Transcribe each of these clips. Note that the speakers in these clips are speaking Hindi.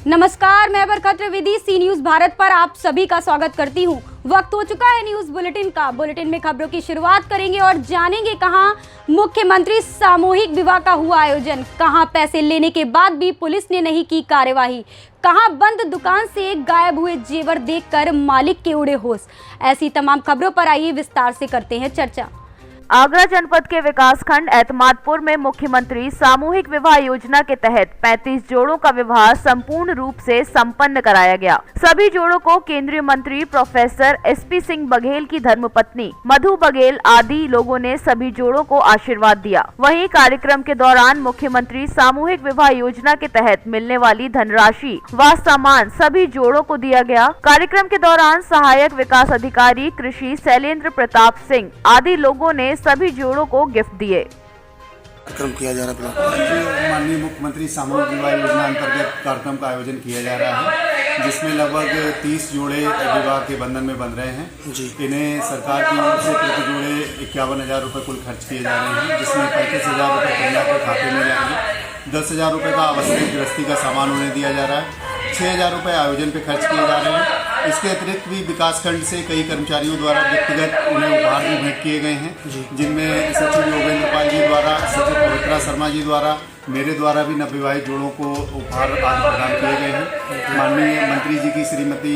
नमस्कार, मैं बरकत त्रिवेदी सी न्यूज भारत पर आप सभी का स्वागत करती हूं। वक्त हो चुका है न्यूज बुलेटिन का। बुलेटिन में खबरों की शुरुआत करेंगे और जानेंगे कहां मुख्यमंत्री सामूहिक विवाह का हुआ आयोजन, कहां पैसे लेने के बाद भी पुलिस ने नहीं की कार्यवाही, कहां बंद दुकान से गायब हुए जेवर देखकर मालिक के उड़े होश। ऐसी तमाम खबरों पर आइए विस्तार से करते हैं चर्चा। आगरा जनपद के विकासखंड एतमादपुर में मुख्यमंत्री सामूहिक विवाह योजना के तहत 35 जोड़ों का विवाह संपूर्ण रूप से संपन्न कराया गया। सभी जोड़ों को केंद्रीय मंत्री प्रोफेसर SP सिंह बघेल की धर्मपत्नी मधु बघेल आदि लोगों ने सभी जोड़ों को आशीर्वाद दिया। वहीं कार्यक्रम के दौरान मुख्यमंत्री सामूहिक विवाह योजना के तहत मिलने वाली धनराशि व सामान सभी जोड़ों को दिया गया। कार्यक्रम के दौरान सहायक विकास अधिकारी कृषि शैलेंद्र प्रताप सिंह आदि लोगों ने सभी जोड़ों को गिफ्ट दिए। कार्यक्रम किया जा रहा है। माननीय मुख्यमंत्री सामूहिक विवाह योजना अंतर्गत कार्यक्रम का आयोजन किया जा रहा है, जिसमें लगभग 30 जोड़े विवाह के बंधन में बंध रहे हैं जी। इन्हें सरकार की ओर से प्रति जोड़े 51,000 रुपये कुल खर्च किए जा रहे हैं, जिसमें 35,000 रुपये कन्या के खाते में जाएंगे। 10,000 रुपये का आवश्यक गृहस्थी का सामान उन्हें दिया जा रहा है। 6,000 रुपये आयोजन पे खर्च किए जा रहे हैं। इसके अतिरिक्त भी विकासखंड से कई कर्मचारियों द्वारा व्यक्तिगत उन्हें उपहार भी भेंट किए गए हैं, जिनमें सचिव योगेंद्र पाल जी द्वारा, सचिव पवित्रा शर्मा जी द्वारा, मेरे द्वारा भी नवविवाहित जोड़ों को उपहार आज प्रदान किए गए हैं। माननीय मंत्री जी की श्रीमती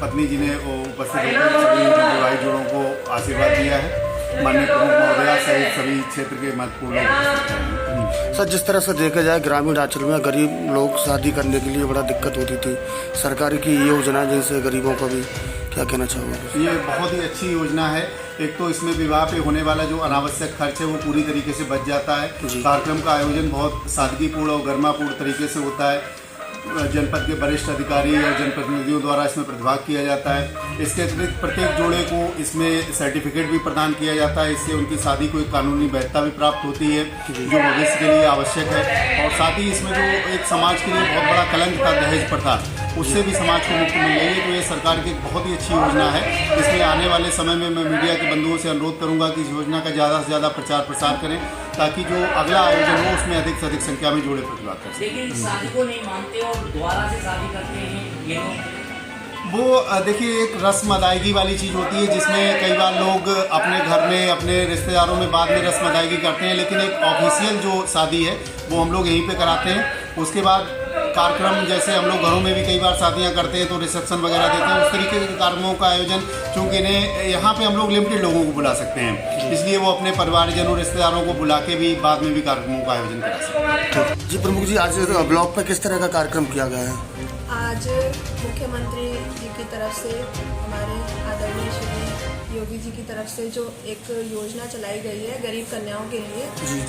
पत्नी जी ने उपस्थित होकर सभी नवविवाहित जोड़ों को आशीर्वाद दिया है। माननीय प्रमुख महोदया सहित सभी क्षेत्र के महत्वपूर्ण लोग। सर, जिस तरह से देखा जाए ग्रामीण अंचल में गरीब लोग शादी करने के लिए बड़ा दिक्कत होती थी, सरकार की ये योजना जिनसे गरीबों को भी क्या कहना चाहोगे? ये बहुत ही अच्छी योजना है। एक तो इसमें विवाह पे होने वाला जो अनावश्यक खर्च है वो पूरी तरीके से बच जाता है। कार्यक्रम का आयोजन बहुत सादगीपूर्ण और गर्मापूर्ण तरीके से होता है। जनपद के वरिष्ठ अधिकारी और जनप्रतिनिधियों द्वारा इसमें प्रतिभाग किया जाता है। इसके अतिरिक्त प्रत्येक जोड़े को इसमें सर्टिफिकेट भी प्रदान किया जाता है। इससे उनकी शादी को एक कानूनी वैधता भी प्राप्त होती है, जो भविष्य के लिए आवश्यक है। और साथ ही इसमें जो एक समाज के लिए बहुत बड़ा कलंक था दहेज प्रथा, उससे भी समाज को मुक्ति मिल रही है। तो ये सरकार की एक बहुत ही अच्छी योजना है। इसमें आने वाले समय में मैं मीडिया के बंधुओं से अनुरोध करूंगा कि इस योजना का ज़्यादा से ज़्यादा प्रचार प्रसार करें, ताकि जो अगला आयोजन हो उसमें अधिक से अधिक संख्या में जोड़े प्रतिभाग कर सकें। लेकिन शादी को नहीं मानते और दोबारा से शादी करते हैं ये लोग। वो देखिए, एक रस्म अदायगी वाली चीज़ होती है, जिसमें कई बार लोग अपने घर में अपने रिश्तेदारों में बाद में रस्म अदायगी करते हैं, लेकिन एक ऑफिशियल जो शादी है वो हम लोग यहीं पे कराते हैं। उसके बाद कार्यक्रम, जैसे हम लोग घरों में भी कई बार शादियां करते हैं तो रिसेप्शन वगैरह देते हैं, उस तरीके के कार्यक्रमों का आयोजन, चूँकि इन्हें यहाँ पे हम लोग लिमिटेड लोगों को बुला सकते हैं, इसलिए वो अपने परिवारजनों रिश्तेदारों को बुला के भी बाद में भी कार्यक्रमों का आयोजन करा सकते हैं। जी प्रमुख जी, आज ब्लॉक पर किस तरह का कार्यक्रम किया गया है? आज मुख्यमंत्री जी की तरफ से, हमारे आदरणीय श्री योगी जी की तरफ से जो एक योजना चलाई गई है गरीब कन्याओं के लिए,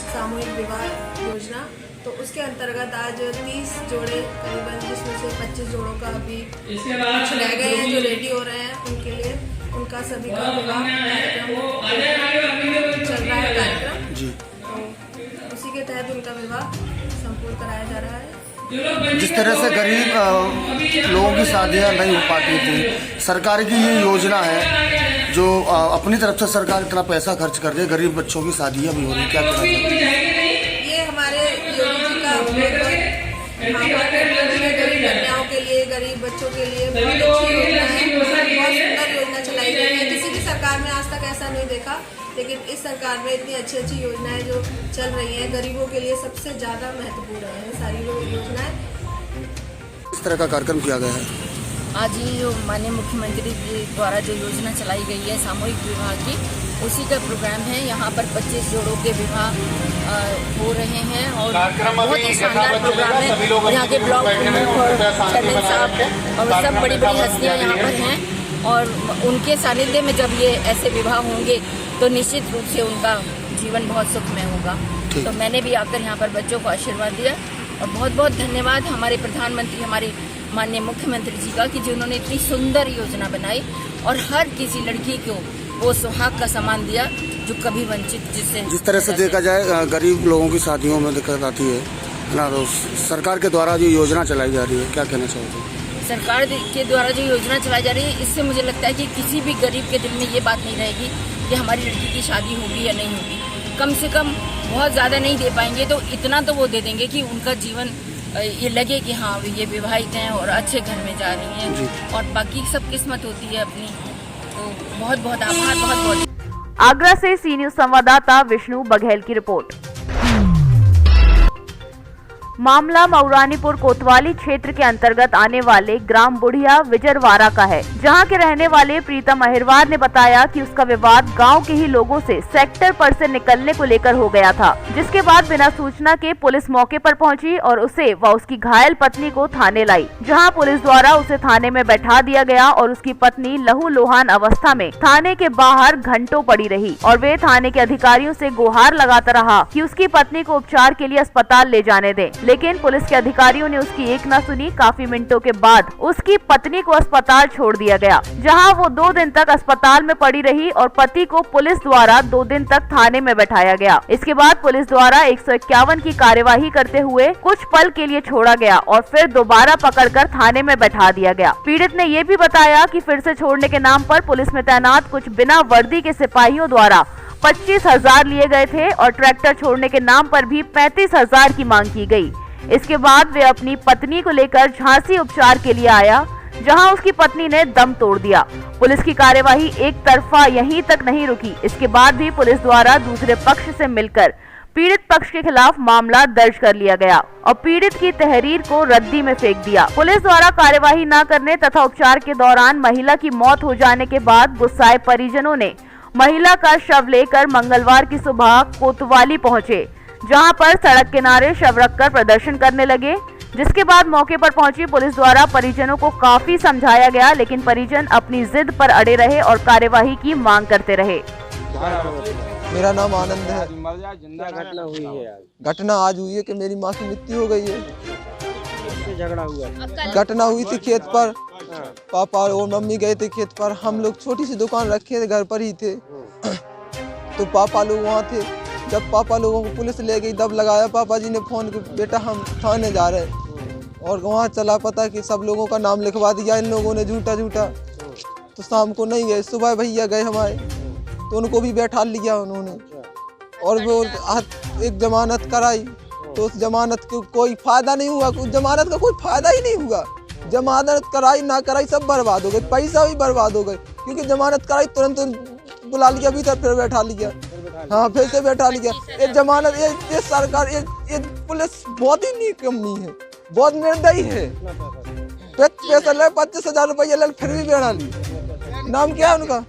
सामूहिक विवाह योजना, तो उसके अंतर्गत आज 30 जोड़े करीबन, जिसमें से 25 जोड़ों का अभी कुछ रह गए हैं जो रेडी हो रहे हैं, उनके लिए उनका सभी का विवाह कार्यक्रम चल रहा है कार्यक्रम जी। तो उसी के तहत उनका विवाह संपूर्ण कराया जा रहा है। जिस तरह से गरीब लोगों की शादियां नहीं हो पाती थी, सरकार की ये योजना है जो अपनी तरफ से सरकार इतना पैसा खर्च कर रही है, गरीब बच्चों की शादियां भी हो रही, क्या कहना है? ये हमारे योगी जी का गरीब कन्याओं के लिए, गरीब बच्चों के लिए बहुत अच्छी योजना है, बहुत सुंदर योजना चलाई गई है। किसी भी सरकार में आज तक ऐसा नहीं देखा, लेकिन इस सरकार में इतनी अच्छी अच्छी योजनाएं जो चल रही हैं गरीबों के लिए सबसे ज़्यादा महत्वपूर्ण है सारी योजनाएं। इस तरह का कार्यक्रम किया गया है। आज ये जो माननीय मुख्यमंत्री जी द्वारा जो योजना चलाई गई है सामूहिक विवाह की, उसी का प्रोग्राम है। यहाँ पर 25 जोड़ों के विवाह हो रहे हैं और बहुत ही शानदार प्रोग्राम है। यहाँ के ब्लॉक प्रमुख और चैरमैन साहब और सब बड़ी बड़ी हस्तियाँ यहाँ पर हैं, और उनके सानिध्य में जब ये ऐसे विवाह होंगे तो निश्चित रूप से उनका जीवन बहुत सुखमय होगा। तो मैंने भी आकर यहाँ पर बच्चों को आशीर्वाद दिया, और बहुत बहुत धन्यवाद हमारे प्रधानमंत्री, हमारे माननीय मुख्यमंत्री जी का, कि जिन्होंने इतनी सुंदर योजना बनाई और हर किसी लड़की को वो सुहाग का सामान दिया जो कभी वंचित, जिस तरह से देखा जाए गरीब लोगों की शादियों में दिक्कत आती है ना, तो सरकार के द्वारा जो योजना चलाई जा रही है, क्या कहना चाहोगे? सरकार के द्वारा जो योजना चलाई जा रही है, इससे मुझे लगता है कि किसी भी गरीब के दिल में ये बात नहीं रहेगी कि हमारी लड़की की शादी होगी या नहीं होगी। कम से कम बहुत ज़्यादा नहीं दे पाएंगे तो इतना तो वो दे देंगे कि उनका जीवन ये लगे कि हाँ ये विवाहित हैं और अच्छे घर में जा रही हैं, और बाकी सब किस्मत होती है अपनी। तो बहुत बहुत आभार, बहुत बहुत। आगरा से सी न्यूज संवाददाता विष्णु बघेल की रिपोर्ट। मामला मऊरानीपुर कोतवाली क्षेत्र के अंतर्गत आने वाले ग्राम बुढ़िया विजरवाड़ा का है, जहां के रहने वाले प्रीतम अहिरवार ने बताया कि उसका विवाद गांव के ही लोगों से सेक्टर पर से निकलने को लेकर हो गया था, जिसके बाद बिना सूचना के पुलिस मौके पर पहुंची और उसे व उसकी घायल पत्नी को थाने लाई, जहां पुलिस द्वारा उसे थाने में बैठा दिया गया और उसकी पत्नी लहूलुहान अवस्था में थाने के बाहर घंटों पड़ी रही और वे थाने के अधिकारियों से गुहार लगाता रहा कि उसकी पत्नी को उपचार के लिए अस्पताल ले जाने दें, लेकिन पुलिस के अधिकारियों ने उसकी एक न सुनी। काफी मिनटों के बाद उसकी पत्नी को अस्पताल छोड़ दिया गया, जहां वो 2 दिन तक अस्पताल में पड़ी रही और पति को पुलिस द्वारा 2 दिन तक थाने में बैठाया गया। इसके बाद पुलिस द्वारा 151 की कार्यवाही करते हुए कुछ पल के लिए छोड़ा गया और फिर दोबारा पकड़कर थाने में बैठा दिया गया। पीड़ित ने ये भी बताया कि फिर से छोड़ने के नाम पर पुलिस में तैनात कुछ बिना वर्दी के सिपाहियों द्वारा 25,000 लिए गए थे और ट्रैक्टर छोड़ने के नाम पर भी 35,000 की मांग की गई। इसके बाद वे अपनी पत्नी को लेकर झांसी उपचार के लिए आया, जहां उसकी पत्नी ने दम तोड़ दिया। पुलिस की कार्यवाही एक तरफा यहीं तक नहीं रुकी, इसके बाद भी पुलिस द्वारा दूसरे पक्ष से मिलकर पीड़ित पक्ष के खिलाफ मामला दर्ज कर लिया गया और पीड़ित की तहरीर को रद्दी में फेंक दिया। पुलिस द्वारा कार्यवाही न करने तथा उपचार के दौरान महिला की मौत हो जाने के बाद गुस्साए परिजनों ने महिला का शव लेकर मंगलवार की सुबह कोतवाली पहुंचे, जहां पर सड़क किनारे शव रखकर प्रदर्शन करने लगे, जिसके बाद मौके पर पहुंची पुलिस द्वारा परिजनों को काफी समझाया गया, लेकिन परिजन अपनी जिद पर अड़े रहे और कार्यवाही की मांग करते रहे। मेरा नाम आनंद है। घटना हुई है? घटना आज हुई है कि मेरी माँ की मृत्यु हो गई है। झगड़ा हुआ? घटना हुई थी खेत पर, पापा और मम्मी गए थे खेत पर, हम लोग छोटी सी दुकान रखे थे, घर पर ही थे। तो पापा लोग वहाँ थे, जब पापा लोगों को पुलिस ले गई दब लगाया, पापा जी ने फोन किया बेटा हम थाने जा रहे हैं, और वहाँ चला पता कि सब लोगों का नाम लिखवा दिया इन लोगों ने झूठा। तो शाम को नहीं गए, सुबह भैया गए हमारे, तो उनको भी बैठा लिया उन्होंने और वो एक जमानत कराई। तो उस जमानत को कोई फायदा नहीं हुआ, उस जमानत का कोई फायदा ही नहीं हुआ। जमानत कराई ना कराई सब बर्बाद हो गए, पैसा भी बर्बाद हो गए, क्योंकि जमानत कराई तुरंत बुला लिया भीतर, फिर बैठा लिया। हाँ फिर से बैठा लिया। ये जमानत ये सरकार ये पुलिस बहुत ही निकम्मी है, बहुत निर्दयी है। पैसा लगे 25,000 रुपया लगे फिर भी बैठा लिया। नाम क्या है उनका?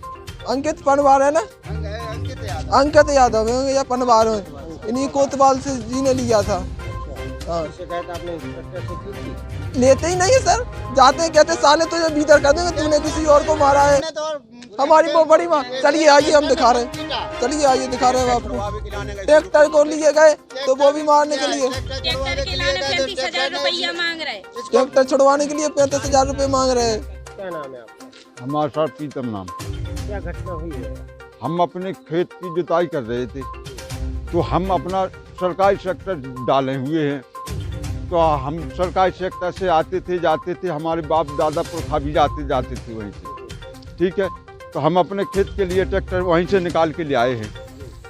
अंकित पनवार है ना, अंकित यादव है या पनवार है, इन्हीं कोतवाल से जी ने लिया था। हाँ लेते ही नहीं है सर, जाते हैं कहते साले तुझे भीतर कर देंगे, तूने किसी और को मारा है। हमारी वो बड़ी माँ, चलिए आइए हम दिखा रहे हैं, चलिए आइए दिखा रहे हैं आपको। ट्रैक्टर को लिए गए तो वो भी मारने के लिए, ट्रैक्टर छुड़वाने के लिए 35,000 रुपये मांग रहे हैं। क्या नाम है आपका? हमारा सर प्रीतम नाम। क्या घटना हुई है? हम अपने खेत की जुताई कर रहे थे, तो हम अपना सरकारी सेक्टर डाले हुए हैं, तो हम सरकारी सेक्टर से आते थे जाते थे, हमारे बाप दादा पुरखा भी जाते थे वहीं से। ठीक है, तो हम अपने खेत के लिए ट्रैक्टर वहीं से निकाल के ले आए हैं।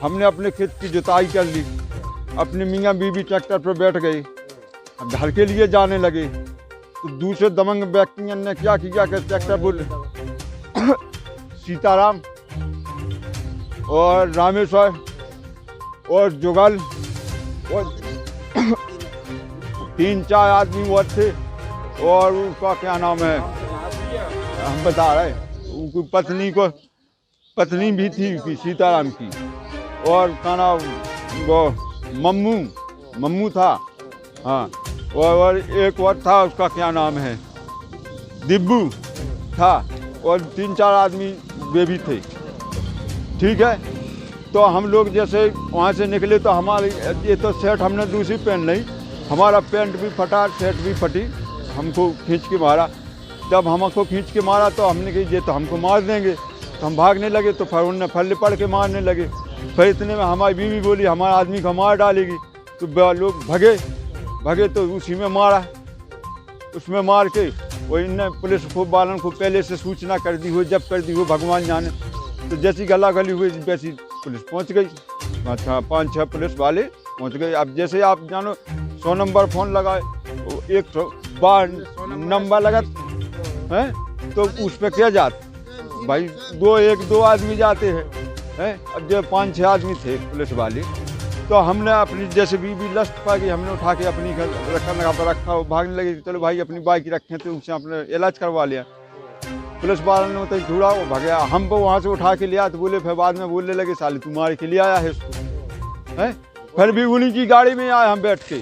हमने अपने खेत की जुताई कर ली, अपने मियाँ बीवी ट्रैक्टर पर बैठ गए, अब घर के लिए जाने लगे, तो दूसरे दमंग व्यक्तियों ने क्या किया कि ट्रैक्टर बोले सीताराम और रामेश्वर और जुगल और 3-4 आदमी वो थे, और उसका क्या नाम है हम बता रहे, उनकी पत्नी भी थी सीताराम की, और क्या नाम वो मम्मू था। हाँ और एक और था, उसका क्या नाम है दिब्बू था, और 3-4 आदमी वे भी थे। ठीक है, तो हम लोग जैसे वहाँ से निकले तो हमारे ये तो शर्ट हमने दूसरी पहन ली, हमारा पैंट भी फटा, शर्ट भी फटी, हमको खींच के मारा। जब हमको खींच के मारा तो हमने कही ये तो हमको मार देंगे, तो हम भागने लगे, तो फिर उन्होंने फल्ले पड़ के मारने लगे। फिर इतने में हमारी बीवी बोली हमारा आदमी को मार डालेगी, तो लोग भगे तो उसी में मारा, उसमें मार के वो इनने पुलिस को वालों को पहले से सूचना कर दी हो, जब कर दी हो भगवान जाने। तो जैसी गला गली हुई वैसी पुलिस पहुंच गई, 5-6 पुलिस वाले पहुंच गए। अब जैसे आप जानो 100 नंबर फ़ोन लगाए, 100 बार नंबर लगत है तो उस पर क्या जात भाई 1-2 आदमी जाते हैं। अब जब 5-6 आदमी थे पुलिस वाले तो हमने अपनी जैसे भी लस्ट पा के हमने उठा के अपनी रखा और भागने लगे। चलो भाई अपनी बाइक रखे तो उनसे अपने इलाज करवा लिया। पुलिस वालों ने तो छुड़ा वो भागया, हम को वहाँ से उठा के लिया तो बोले फिर बाद में बोलने लगे साले तू मार के ले आया है इसको है। फिर भी उन्हीं की गाड़ी में आए हम बैठ के,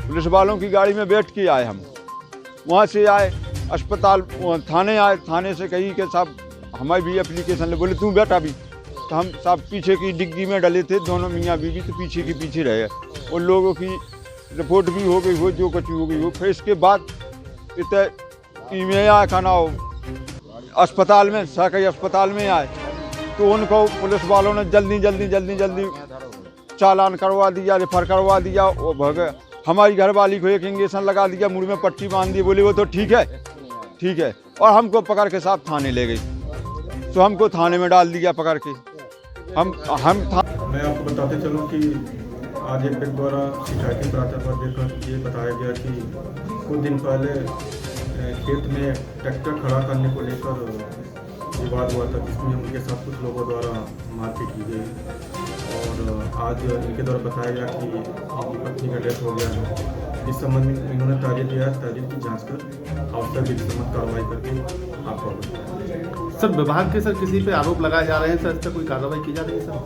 पुलिस वालों की गाड़ी में बैठ के आए हम। वहाँ से आए अस्पताल थाने आए, थाने से कही कि साहब हमारी भी एप्लीकेशन ले। बोले तू बैठ अभी। तो हम साहब पीछे की डिग्गी में डले थे दोनों मियाँ बीवी, तो पीछे के पीछे रहे। उन लोगों की रिपोर्ट भी हो गई हो जो कुछ हो गई हो। फिर इसके बाद इतना खाना अस्पताल में सरकारी अस्पताल में आए तो उनको पुलिस वालों ने जल्दी चालान करवा दिया, रेफर करवा दिया। वो भगे हमारी घरवाली को एक इंजेक्शन लगा दिया, मुँह में पट्टी बांध दी। बोले वो तो ठीक है और हमको पकड़ के साहब थाने ले गई। तो हमको थाने में डाल दिया पकड़ के। मैं आपको बताते चलूं कि आज एक व्यक्ति द्वारा शिकायती प्रार्थना पर देखकर ये बताया गया कि कुछ दिन पहले खेत में ट्रैक्टर खड़ा करने को लेकर विवाद हुआ था, जिसमें उनके साथ कुछ लोगों द्वारा मारपीट की गई। और आज इनके द्वारा बताया गया कि इनकी पत्नी का डेथ हो गया है। इस संबंध में इन्होंने तारीख दिया है, तारीख की जांच कर आवश्यक विधि सम्मत कार्रवाई करके आपको बताया। सर विभाग के किसी पे आरोप लगाए जा रहे हैं सर, इस पर कोई कार्रवाई की जा रही है सर?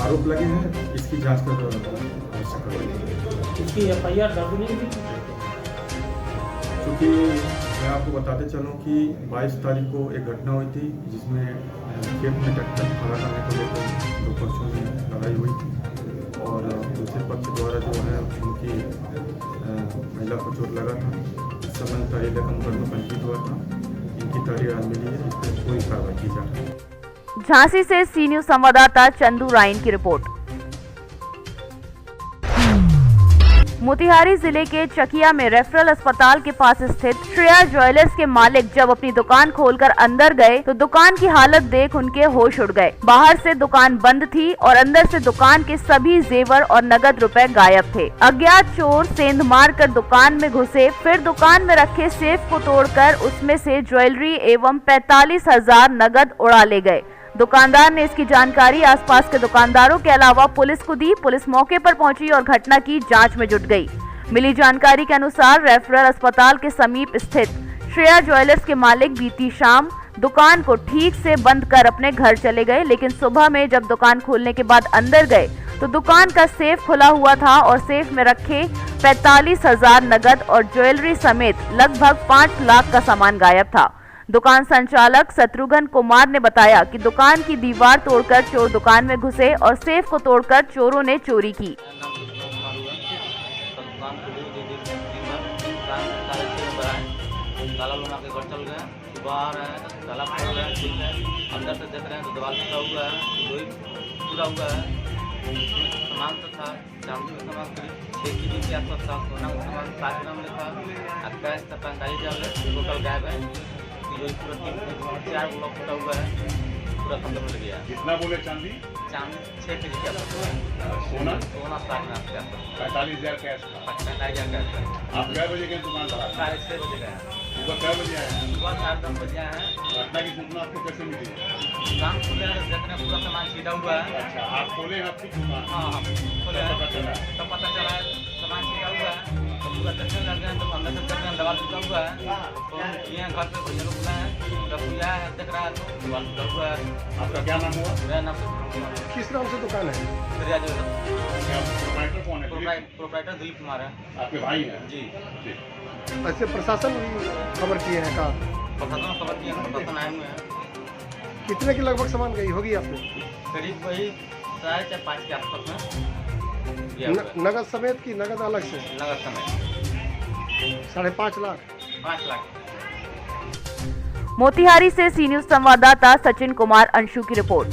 आरोप लगे हैं, इसकी जांच कर आवश्यक कार्रवाई। इसकी FIR दर्ज नहीं हुई क्योंकि मैं आपको बताते चलूं कि 22 तारीख को एक घटना हुई थी जिसमें खेत में ट्रैक्टर खड़ा करने को लेकर 2 पक्षों में लड़ाई हुई थी और दूसरे पक्ष द्वारा जो है उनकी महिला को चोट लगा था। इस संबंध तारीख का मुकदमा पंजीकृत हुआ था। इनकी तारीख आज मिली है, इस पर कोई कार्रवाई की जा रही है। झांसी से सी न्यूज संवाददाता चंदू राइन की रिपोर्ट। मोतिहारी जिले के चकिया में रेफरल अस्पताल के पास स्थित श्रेया ज्वेलर्स के मालिक जब अपनी दुकान खोलकर अंदर गए तो दुकान की हालत देख उनके होश उड़ गए। बाहर से दुकान बंद थी और अंदर से दुकान के सभी जेवर और नगद रुपए गायब थे। अज्ञात चोर सेंध मारकर दुकान में घुसे, फिर दुकान में रखे सेफ को तोड़कर उसमें से ज्वेलरी एवं 45,000 नगद उड़ा ले गए। दुकानदार ने इसकी जानकारी आसपास के दुकानदारों के अलावा पुलिस को दी। पुलिस मौके पर पहुंची और घटना की जांच में जुट गई। मिली जानकारी के अनुसार रेफरल अस्पताल के समीप स्थित श्रेया ज्वेलर्स के मालिक बीती शाम दुकान को ठीक से बंद कर अपने घर चले गए, लेकिन सुबह में जब दुकान खोलने के बाद अंदर गए तो दुकान का सेफ खुला हुआ था और सेफ में रखे 45,000 नगद और ज्वेलरी समेत लगभग 5 लाख का सामान गायब था। दुकान संचालक शत्रुघ्न कुमार ने बताया कि दुकान की दीवार तोड़कर चोर दुकान में घुसे और सेफ को तोड़कर चोरों ने चोरी की। अंदर से देख रहे हैं तो दीवार टूटा हुआ है, लोही टूटा हुआ है। सामान तो था चांदी का सामान करीब 6 kg के आसपास था। सोना का सामान 7 ग्राम लिखा। कैश का 45 हज़ार टोटल गायब है। पूरा 4 ब्लॉक टूटा हुआ है, पूरा खत्म हो गया। कितना बोले चांदी? चांदी 6 kg के आसपास। सोना 7 ग्राम के आसपास। 45,000 कैश। 45,000 कैश। आप कै बजे गए दुकान पर? 6:30 बजे गए। सुबह कै बजे आए? सुबह 4-10 बजे आए हैं। घटना की सूचना आपको कैसे मिली? दुकान खोले हैं, देख रहे हैं पूरा सामान सीधा हुआ है। अच्छा, आप खोले हैं आपकी दुकान? हाँ खोले हैं। तब पता चला है सामान सीधा हुआ है। तो पूरा देखने लग गए तो अंदर से देख रहे हैं दीवार टूटा हुआ है। तो ये घर पे भैया लोग हैं, जब भैया है देख रहा है तो दीवार टूटा हुआ है। आपका क्या नाम हुआ? मेरा नाम से किस नाम से दुकान है? श्रेया ज्वेलर्स। प्रोप्राइटर कौन है? प्रोप्राइटर दिलीप कुमार है। आपके भाई हैं? जी। ऐसे प्रशासन खबर किए हैं का? प्रशासन खबर किए हैं, प्रशासन आए हुए हैं। कितने की लगभग सामान गई होगी आपने? करीब वही 4.5 के आसपास में। नगद समेत की नगद अलग से? नगद समेत 5.5 लाख। 5 लाख। मोतिहारी से सी न्यूज संवाददाता सचिन कुमार अंशु की रिपोर्ट।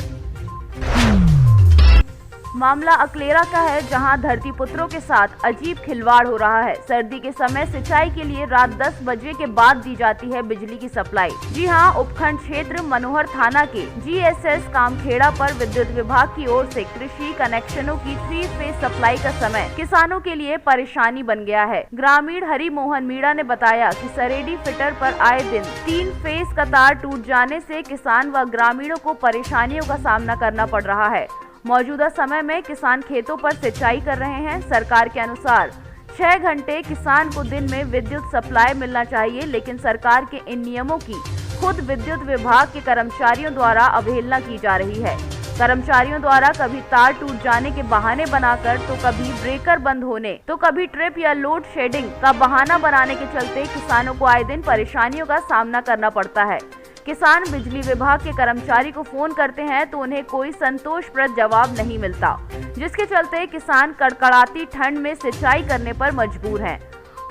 मामला अकलेरा का है, जहां धरती पुत्रों के साथ अजीब खिलवाड़ हो रहा है। सर्दी के समय सिंचाई के लिए रात 10 बजे के बाद दी जाती है बिजली की सप्लाई। जी हां, उपखंड क्षेत्र मनोहर थाना के GSS कामखेड़ा पर विद्युत विभाग की ओर से कृषि कनेक्शनों की 3 फेज सप्लाई का समय किसानों के लिए परेशानी बन गया है। ग्रामीण हरि मोहन मीणा ने बताया कि सरेडी फिटर पर आए दिन 3 फेज का तार टूट जाने से किसान व ग्रामीणों को परेशानियों का सामना करना पड़ रहा है। मौजूदा समय में किसान खेतों पर सिंचाई कर रहे हैं। सरकार के अनुसार 6 घंटे किसान को दिन में विद्युत सप्लाई मिलना चाहिए, लेकिन सरकार के इन नियमों की खुद विद्युत विभाग के कर्मचारियों द्वारा अवहेलना की जा रही है। कर्मचारियों द्वारा कभी तार टूट जाने के बहाने बनाकर, तो कभी ब्रेकर बंद होने, तो कभी ट्रिप या लोड शेडिंग का बहाना बनाने के चलते किसानों को आए दिन परेशानियों का सामना करना पड़ता है। किसान बिजली विभाग के कर्मचारी को फोन करते हैं तो उन्हें कोई संतोषप्रद जवाब नहीं मिलता, जिसके चलते किसान कड़कड़ाती ठंड में सिंचाई करने पर मजबूर हैं।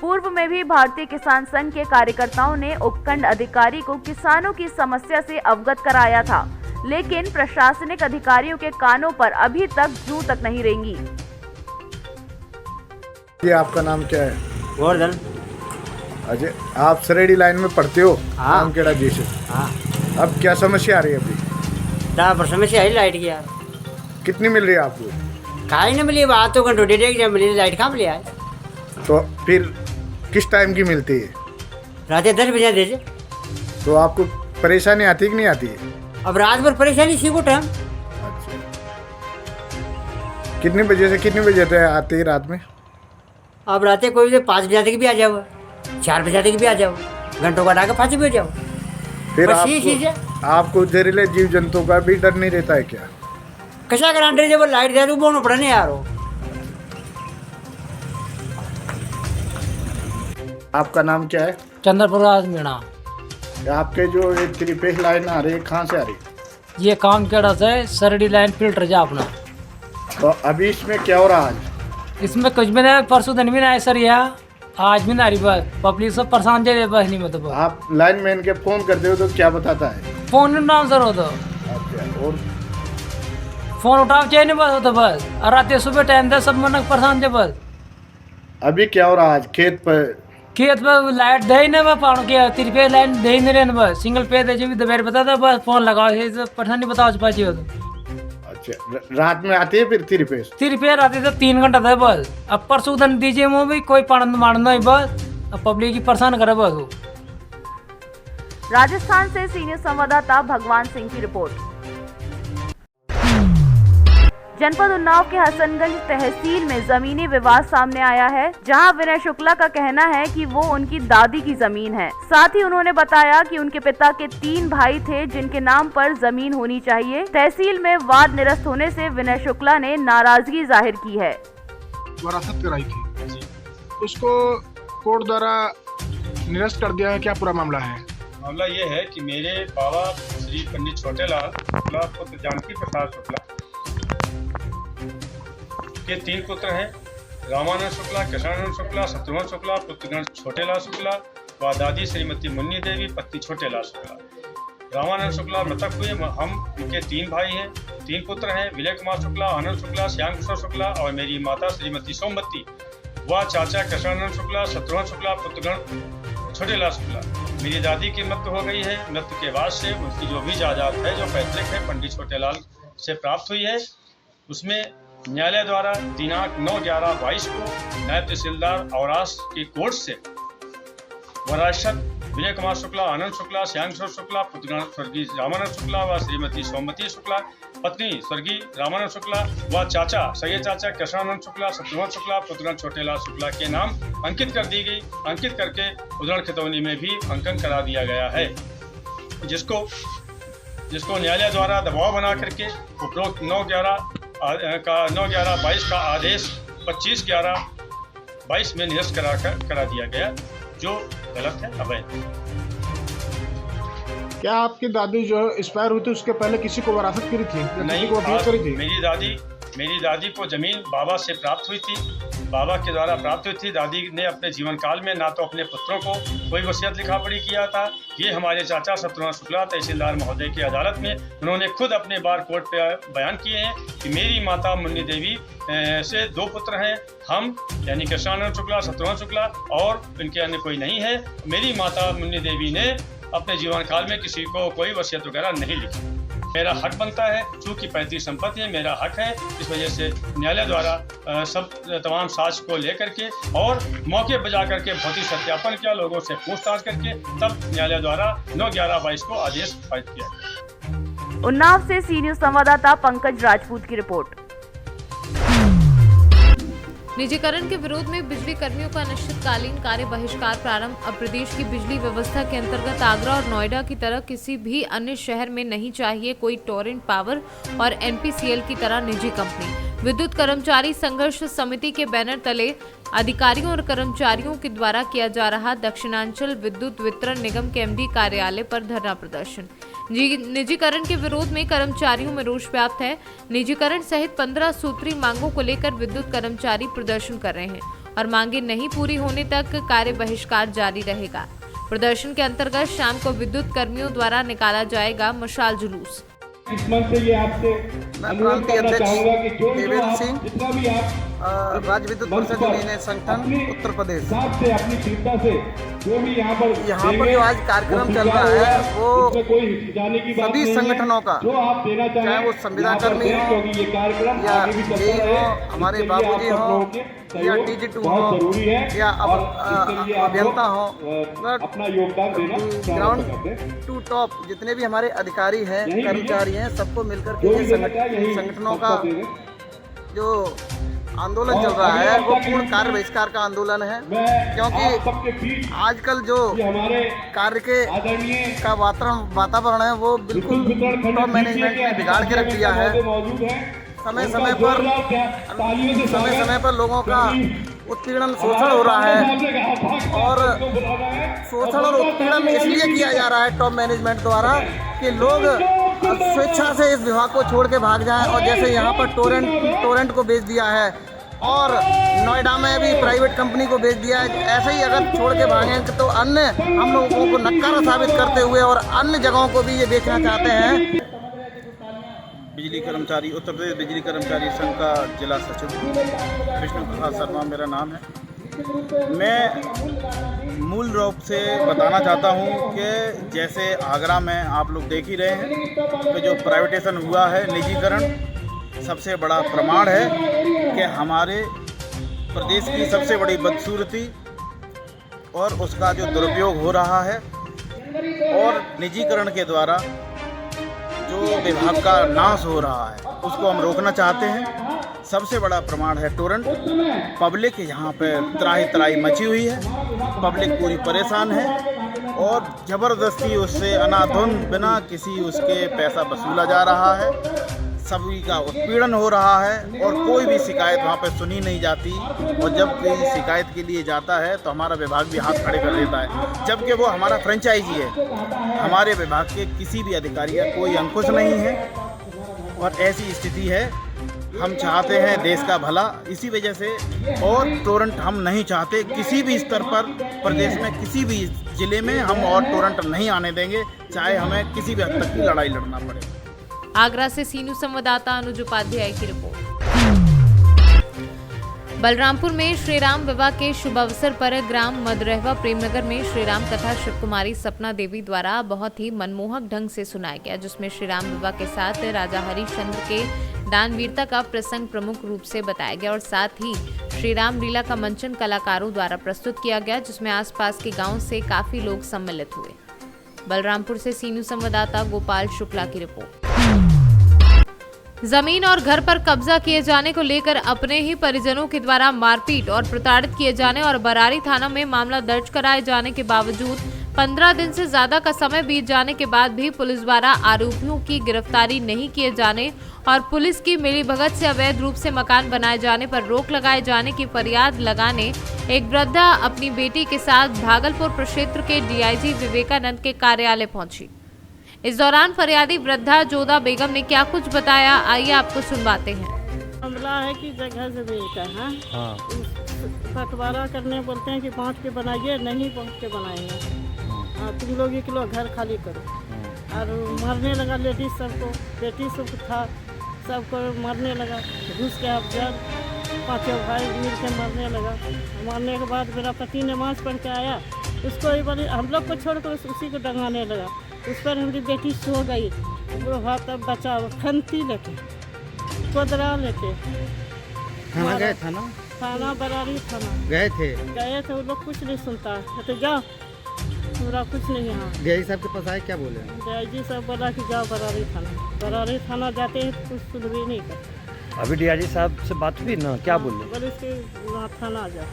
पूर्व में भी भारतीय किसान संघ के कार्यकर्ताओं ने उपखंड अधिकारी को किसानों की समस्या से अवगत कराया था, लेकिन प्रशासनिक अधिकारियों के कानों पर अभी तक जू तक नहीं रेंगी। ये आपका नाम क्या है? गोवर्धन। अजय, आप सरेडी लाइन में पढ़ते हो? हाँ। कामखेड़ा जैसे। हाँ। अब क्या समस्या आ रही है अभी? पर समस्या है लाइट की यार। कितनी मिल रही है आपको? काहे नहीं मिली, बात तो घंटों डेढ़ जब मिली, लाइट कहाँ मिली है? तो फिर किस टाइम की मिलती है? रात 10 बजे दे। तो आपको परेशानी आती है कि नहीं आती है? अब रात भर परेशानी इसी को टाइम। अच्छा, कितने बजे से कितने बजे तक आती है रात में? अब रात कोई 5 बजे तक भी आ जाओ, 4 बजे तक भी आ जाओ, घंटों का डाका 5 बजे जाओ। फिर बस यही चीज़ है। आपको जहरीले जीव जंतु का भी डर नहीं रहता है क्या? कशा करांडे जब लाइट दे तो बोनो पड़ा नहीं यार। आपका नाम क्या है? चंद्रप्रकाश मीणा। आपके जो ये 3 फेज लाइन आ रही है, कहाँ से आ रही है? ये कामखेड़ा से सरडी लाइन फिल्टर जा अपना। तो अभी इसमें क्या हो रहा है आज? इसमें कुछ भी नहीं, परसों दिन भी नहीं सर, यह आज भी नहीं, बस पब्लिक सब परेशान जाए बस नहीं मतलब। आप लाइन मैन के फोन करते हो तो क्या बताता है? फोन नाम सर हो तो और फोन उठाओ चाहिए नहीं बस हो तो बस, और रात सुबह टाइम दे सब मन परेशान जाए बस। अभी क्या हो रहा है आज खेत पर लाइट दे ही नहीं बस, पाउन के 3 पे लाइन दे ही नहीं रहे बस, सिंगल पे दे जो भी दोपहर बता था बस, फोन लगाओ परेशानी बताओ पाची हो तो। रात में आती है फिर 3 पे आती तो 3 घंटा था बस। अब परसों दिन दीजिए मुँह भी कोई पान मारना ही बस, अब पब्लिक की परेशान करे बस वो। राजस्थान से सीनियर संवाददाता भगवान सिंह की रिपोर्ट। जनपद उन्नाव के हसनगंज तहसील में जमीनी विवाद सामने आया है, जहां विनय शुक्ला का कहना है कि वो उनकी दादी की जमीन है। साथ ही उन्होंने बताया कि उनके पिता के 3 भाई थे जिनके नाम पर जमीन होनी चाहिए। तहसील में वाद निरस्त होने से विनय शुक्ला ने नाराजगी जाहिर की है। वरासत कराई थी, उसको कोर्ट द्वारा निरस्त कर दिया है, क्या पूरा मामला है? मामला ये है कि मेरे बाबा श्री पंडित छोटेलाल शुक्ला पुत्र जानकी प्रसाद शुक्ला के 3 पुत्र हैं, रामानंद शुक्ला, कृष्णानंद शुक्ला, शत्रुघ्न शुक्ला, पुत्रगण छोटेलाल शुक्ला व दादी श्रीमती मुन्नी देवी पत्नी छोटेलाल शुक्ला। रामानंद शुक्ला मृतक हुए, हम उनके 3 भाई हैं, 3 पुत्र हैं, विजय कुमार शुक्ला, आनंद शुक्ला, श्याम कृष्ण शुक्ला और मेरी माता श्रीमती सोमवती व चाचा कृष्णानंद शुक्ला, शत्रुघ्न शुक्ला, पुत्रगण छोटेलाल शुक्ला। मेरी दादी की मृत्यु हो गई है। मृत्यु के बाद से उनकी जो भी जायदाद है, जो पैतृक है, पंडित छोटेलाल से प्राप्त हुई है। उसमें न्यायालय द्वारा दिनांक 9/11/22 को नायब तहसीलदार औरास की कोर्ट से वरासत विजय कुमार शुक्ला, आनंद शुक्ला, श्याम किशोर शुक्ला, पुत्रगण स्वर्गीय रामानंद शुक्ला व श्रीमती सोमवती शुक्ला, पत्नी स्वर्गीय रामानंद शुक्ला व चाचा सगे चाचा कृष्णानंद शुक्ला, शत्रुघ्न शुक्ला, पुत्रगण छोटेलाल शुक्ला के नाम अंकित कर दी गई। अंकित करके उधर खतौनी में भी अंकन करा दिया गया है, जिसको न्यायालय द्वारा दबाव बना करके उपरोक्त 9/11/22 का आदेश 25/11/22 में निरस्त करा दिया गया, जो गलत है, अवैध। क्या आपकी दादी जो एक्सपायर हुई थी उसके पहले किसी को वरासत करी थी? नहीं, को अपील करी थी? मेरी दादी को जमीन बाबा से प्राप्त हुई थी। बाबा के द्वारा प्राप्त हुई थी। दादी ने अपने जीवन काल में ना तो अपने पुत्रों को कोई वसीयत लिखा पढ़ी किया था। ये हमारे चाचा शत्रुघ्न शुक्ला तहसीलदार महोदय की अदालत में उन्होंने खुद अपने बार कोर्ट पे बयान किए हैं कि मेरी माता मुन्नी देवी से 2 पुत्र हैं, हम यानी कृष्णानंद शुक्ला, शत्रुघ्न शुक्ला, और इनके अन्य कोई नहीं है। मेरी माता मुन्नी देवी ने अपने जीवन काल में किसी को कोई वसीयत वगैरह नहीं लिखी। मेरा हक बनता है, चूँकि पैतृक संपत्ति है, मेरा हक है। इस वजह से न्यायालय द्वारा सब तमाम साक्ष्य को लेकर के और मौके पर जाकर के भौतिक सत्यापन किया, लोगों से पूछताछ करके तब न्यायालय द्वारा 9/11/22 को आदेश पारित किया। उन्नाव से सी न्यूज संवाददाता पंकज राजपूत की रिपोर्ट। निजीकरण के विरोध में बिजली कर्मियों का अनिश्चितकालीन कार्य बहिष्कार प्रारंभ। अब प्रदेश की बिजली व्यवस्था के अंतर्गत आगरा और नोएडा की तरह किसी भी अन्य शहर में नहीं चाहिए कोई टोरेंट पावर और एनपीसीएल की तरह निजी कंपनी। विद्युत कर्मचारी संघर्ष समिति के बैनर तले अधिकारियों और कर्मचारियों के द्वारा किया जा रहा दक्षिणांचल विद्युत वितरण निगम के एमडी कार्यालय पर धरना प्रदर्शन। निजीकरण के विरोध में कर्मचारियों में रोष व्याप्त है। निजीकरण सहित 15 सूत्री मांगों को लेकर विद्युत कर्मचारी प्रदर्शन कर रहे हैं और मांगे नहीं पूरी होने तक कार्य बहिष्कार जारी रहेगा। प्रदर्शन के अंतर्गत शाम को विद्युत कर्मियों द्वारा निकाला जाएगा मशाल जुलूस। इस मंच से ये आपसे अनुरोध करना चाहूंगा कि जो सिंह जितना भी आप राज्य विद्युत परिषद यूनियन संगठन उत्तर प्रदेश से अपनी क्षमता से जो भी यहाँ पर जो आज कार्यक्रम चल रहा है वो कोई हिचकिचाने की बात सभी संगठनों का, जो आप देना चाहें, चाहे वो संविदा कर्मी हो क्योंकि ये कार्यक्रम या आगे भी चलता हो, है, हमारे बाबूजी हो या TG2 हो या अभियंता हो, अपना योगदान देना ग्राउंड टू टॉप जितने भी हमारे अधिकारी हैं, कर्मचारी हैं, सबको मिलकर के संगठनों का जो आंदोलन चल रहा है वो पूर्ण कार्य बहिष्कार का आंदोलन है। क्योंकि आजकल जो कार्य के का वातावरण है वो बिल्कुल टॉप मैनेजमेंट ने बिगाड़ के रख दिया है। समय समय पर लोगों का उत्पीड़न, शोषण हो रहा है और शोषण और उत्पीड़न इसलिए किया जा रहा है टॉप मैनेजमेंट द्वारा कि लोग स्वेच्छा से इस विभाग को छोड़ के भाग जाएं। और जैसे यहाँ पर टोरेंट को बेच दिया है और नोएडा में भी प्राइवेट कंपनी को बेच दिया है, ऐसे ही अगर छोड़ के भागें तो अन्य हम लोगों को नक्कारा साबित करते हुए और अन्य जगहों को भी ये बेचना चाहते हैं। बिजली कर्मचारी उत्तर प्रदेश बिजली कर्मचारी संघ का जिला सचिव विष्णु प्रसाद शर्मा मेरा नाम है। मैं मूल रूप से बताना चाहता हूं कि जैसे आगरा में आप लोग देख ही रहे हैं कि जो प्राइवेटेशन हुआ है, निजीकरण सबसे बड़ा प्रमाण है कि हमारे प्रदेश की सबसे बड़ी बदसूरती और उसका जो दुरुपयोग हो रहा है और निजीकरण के द्वारा जो विभाग का नाश हो रहा है उसको हम रोकना चाहते हैं। सबसे बड़ा प्रमाण है टोरेंट। पब्लिक यहाँ पे त्राही त्राही मची हुई है, पब्लिक पूरी परेशान है और ज़बरदस्ती उससे अनाधुन बिना किसी उसके पैसा वसूला जा रहा है। सभी का उत्पीड़न हो रहा है और कोई भी शिकायत वहाँ पे सुनी नहीं जाती और जब कोई शिकायत के लिए जाता है तो हमारा विभाग भी हाथ खड़े कर देता है, जबकि वो हमारा फ्रेंचाइजी है। हमारे विभाग के किसी भी अधिकारी का कोई अंकुश नहीं है और ऐसी स्थिति है। हम चाहते हैं देश का भला, इसी वजह से और टोरेंट हम नहीं चाहते किसी भी स्तर पर प्रदेश में किसी भी जिले में हम और टोरेंट नहीं आने देंगे, चाहे हमें किसी भी हद तक की लड़ाई लड़ना पड़े। आगरा से सीनू संवाददाता अनुज उपाध्याय की रिपोर्ट। बलरामपुर में श्री राम विवाह के शुभ अवसर पर ग्राम मदरहवा प्रेमनगर में श्री राम कथा शिव कुमारी सपना देवी द्वारा बहुत ही मनमोहक ढंग से सुनाया गया, जिसमें श्री राम विवाह के साथ राजा हरिश्चंद्र के दानवीरता का प्रसंग प्रमुख रूप से बताया गया और साथ ही श्री राम लीला का मंचन कलाकारों द्वारा प्रस्तुत किया गया, जिसमें आसपास के गाँव से काफी लोग सम्मिलित हुए। बलरामपुर से सीनू संवाददाता गोपाल शुक्ला की रिपोर्ट। जमीन और घर पर कब्जा किए जाने को लेकर अपने ही परिजनों के द्वारा मारपीट और प्रताड़ित किए जाने और बरारी थाना में मामला दर्ज कराए जाने के बावजूद 15 दिन से ज्यादा का समय बीत जाने के बाद भी पुलिस द्वारा आरोपियों की गिरफ्तारी नहीं किए जाने और पुलिस की मिलीभगत से अवैध रूप से मकान बनाए जाने पर रोक लगाए जाने की फरियाद लगाने एक वृद्धा अपनी बेटी के साथ भागलपुर प्रक्षेत्र के DIG विवेकानंद के कार्यालय पहुंची। इस दौरान फरियादी वृद्धा जोधा बेगम ने क्या कुछ बताया, आइए आपको सुनवाते हैं। मामला है कि जगह जमीन का है, बंटवारा करने बोलते हैं कि बांट के बनाइए, नहीं बांट के बनाएंगे। तुम लोग 1 किलो घर खाली करो। और मरने लगा लेडीज सबको, बेटी सबको था, सबको मरने लगा। घुस के अब जब 5 भाई मिल के मरने लगा। मरने के बाद मेरा पति नमाज पढ़ के आया, उसको ही बोली हम लोग को छोड़कर उसी को डंगाने लगा। उस पर हमारी बेटी सो गई, वो हाथ अब बचा, खंती लेके, कोदरा लेके थाना गए था ना? थाना बरारी थाना गए थे वो लोग कुछ नहीं सुनता है। तो जाओ, पूरा कुछ नहीं। यहाँ डीआई साहब के पास आए, क्या बोले? डीआईजी साहब बोला कि जाओ बरारी थाना जाते हैं, कुछ सुन भी नहीं करते। अभी डीआईजी साहब से बात हुई ना, क्या बोले? बोले इसके वहाँ थाना आ जाओ,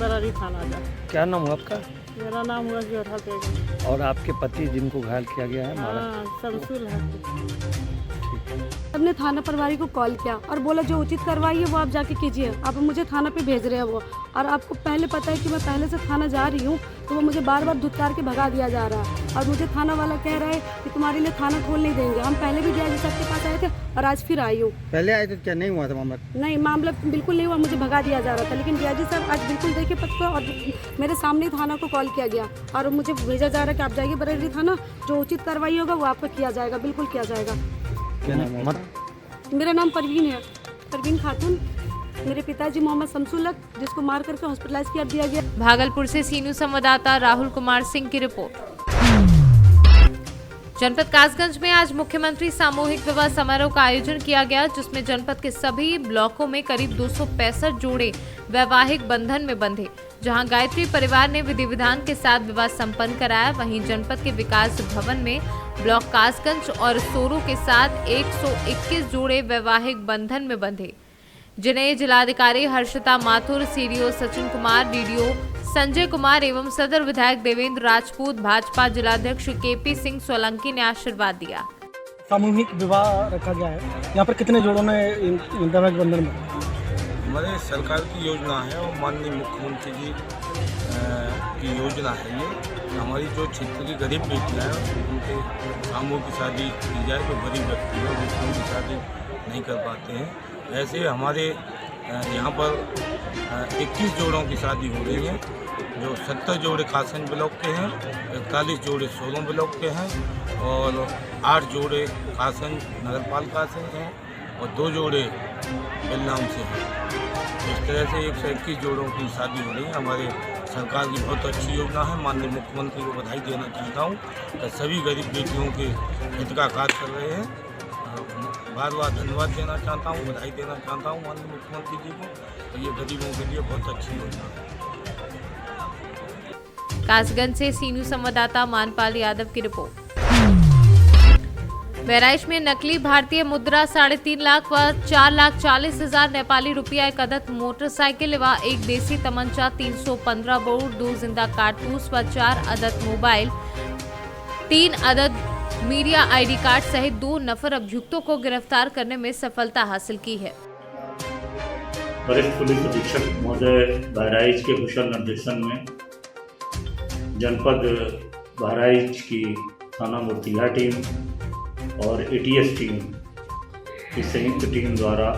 बरारी थाना आ जाओ। क्या नाम हुआ आपका? मेरा नाम हुआ जोधा बेगम। और आपके पति जिनको घायल किया गया है? हाँ, शमसुल है। हमने थाना प्रभारी को कॉल किया और बोला जो उचित कार्रवाई है वो आप जाके कीजिए। आप मुझे थाना पे भेज रहे हैं वो, और आपको पहले पता है कि मैं पहले से थाना जा रही हूँ, तो वो मुझे बार बार धुतकार के भगा दिया जा रहा है। और मुझे थाना वाला कह रहा है कि तुम्हारे लिए थाना खोल नहीं देंगे। हम पहले भी डीआईजी साहब के पास आए थे और आज फिर आई हूँ। पहले आए तो क्या नहीं हुआ था मामला? नहीं, मामला बिल्कुल नहीं हुआ, मुझे भगा दिया जा रहा था। लेकिन डीआईजी साहब आज बिल्कुल देखे पक्का, और मेरे सामने ही थाना को कॉल किया गया और मुझे भेजा जा रहा है कि आप जाइए बरेली थाना, जो उचित कार्रवाई होगा वो आपका किया जाएगा, बिल्कुल किया जाएगा। क्या नाम है? मेरा नाम परवीन है, परवीन खातून। मेरे पिताजी मोहम्मद शमसुल, जिसको मार करके हॉस्पिटलाइज कर दिया गया। भागलपुर से सी न्यूज संवाददाता राहुल कुमार सिंह की रिपोर्ट। जनपद कासगंज में आज मुख्यमंत्री सामूहिक विवाह समारोह का आयोजन किया गया, जिसमें जनपद के सभी ब्लॉकों में करीब 265 जोड़े वैवाहिक बंधन में बंधे। जहां गायत्री परिवार ने विधि विधान के साथ विवाह संपन्न कराया, वहीं जनपद के विकास भवन में ब्लॉक कासगंज और सोरू के साथ 121 जोड़े वैवाहिक बंधन में बंधे, जिन्हें जिलाधिकारी हर्षिता माथुर, सीडीओ सचिन कुमार, डीडीओ संजय कुमार एवं सदर विधायक देवेंद्र राजपूत, भाजपा जिलाध्यक्ष केपी सिंह सोलंकी ने आशीर्वाद दिया। सामूहिक विवाह रखा गया है, यहाँ पर कितने जोड़ों ने वैवाहिक बंधन में? हमारे सरकार की योजना है और माननीय मुख्यमंत्री जी की योजना है ये। हमारी जो क्षेत्र की गरीब बेटियाँ हैं उनके कामों की शादी की जाए, जो गरीब व्यक्ति हैं वो उनकी शादी नहीं कर पाते हैं। ऐसे हमारे यहाँ पर 21 जोड़ों की शादी हो रही है, जो 70 जोड़े कासगंज ब्लॉक के हैं, 41 जोड़े सोलह ब्लॉक के हैं और 8 जोड़े कासगंज नगर पालिका से हैं और 2 जोड़े बेलनाम से हैं। इस तरह से 121 जोड़ों की शादी हो रही है। हमारे सरकार की बहुत अच्छी योजना है। माननीय मुख्यमंत्री को बधाई देना चाहता हूँ कि सभी गरीब बेटियों के हित का कार्य कर रहे हैं। बार बार धन्यवाद देना चाहता हूँ, बधाई देना चाहता हूँ माननीय मुख्यमंत्री जी को। तो ये गरीबों के लिए बहुत अच्छी योजना है। कासगंज से सी न्यूज संवाददाता मानपाल यादव की रिपोर्ट। बहराइच में नकली भारतीय मुद्रा 3.5 लाख व 4,40,000 नेपाली रुपया, 1 अदद मोटरसाइकिल व 1 देसी तमंचा, 315 बोर, 2 जिंदा कारतूस व 4 अदद मोबाइल, 3 अदद मीडिया आईडी कार्ड सहित 2 नफर अभियुक्तों को गिरफ्तार करने में सफलता हासिल की है। वरिष्ठ पुलिस अधीक्षक महोदय बहराइच के कुशल निर्देशन में जनपद बहराइच की थाना मूर्तिया टीम और एटीएस टीम की संयुक्त टीम द्वारा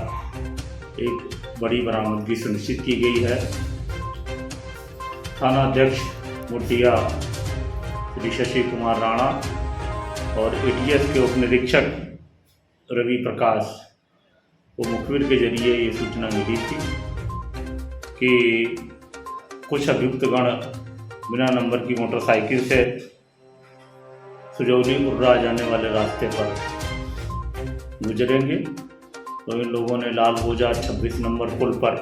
एक बड़ी बरामदगी सुनिश्चित की गई है। थाना अध्यक्ष मूर्तिया श्री शशि कुमार राणा और एटीएस के उप निरीक्षक रवि प्रकाश को मुखबिर के जरिए ये सूचना मिली थी कि कुछ अभियुक्तगण बिना नंबर की मोटरसाइकिल से सुजौली उर्रा जाने वाले रास्ते पर गुजरेंगे। तो इन लोगों ने लाल बोजा 26 नंबर पुल पर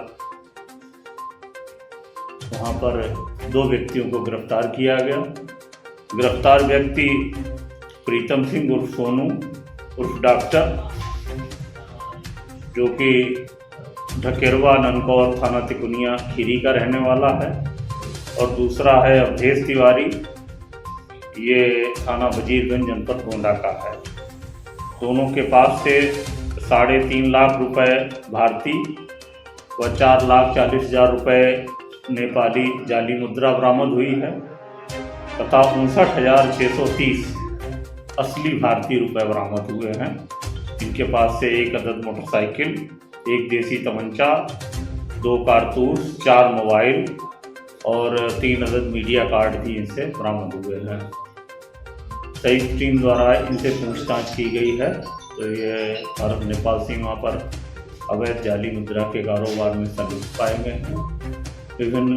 वहाँ पर 2 व्यक्तियों को गिरफ्तार किया गया। गिरफ्तार व्यक्ति प्रीतम सिंह उर्फ सोनू उर्फ डॉक्टर, जो कि ढकेरवा ननकौर थाना तिकुनिया खीरी का रहने वाला है, और दूसरा है अवधेश तिवारी, ये थाना वजीरगंज जनपद गोंडा का है। दोनों के पास से 3.5 लाख रुपए भारतीय व 4,40,000 रुपए नेपाली जाली मुद्रा बरामद हुई है तथा 59,630 असली भारतीय रुपए बरामद हुए हैं। इनके पास से 1 अदद मोटरसाइकिल, 1 देसी तमंचा, 2 कारतूस, 4 मोबाइल और 3 अदद मीडिया कार्ड भी इनसे बरामद हुए हैं। संयुक्त टीम द्वारा इनसे पूछताछ की गई है तो ये भारत नेपाल सीमा पर अवैध जाली मुद्रा के कारोबार में संलिप्त पाए गए हैं। विभिन्न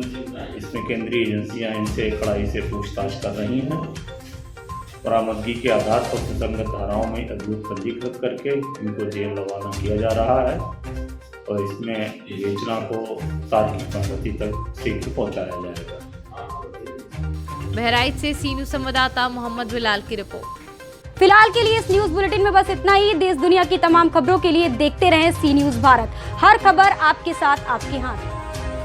इसमें केंद्रीय एजेंसियां इनसे कड़ाई से पूछताछ कर रही हैं। बरामदगी के आधार पर सुसंगत धाराओं में अभियुक्त पंजीकृत करके इनको जेल रवाना किया जा रहा है और इसमें योजना को तार्किक संगति तक शीघ्र पहुंचाया जाएगा। बहराइच से सी न्यूज संवाददाता मोहम्मद बिलाल की रिपोर्ट। फिलहाल के लिए इस न्यूज बुलेटिन में बस इतना ही। देश दुनिया की तमाम खबरों के लिए देखते रहें सी न्यूज भारत। हर खबर आपके साथ, आपके हाथ।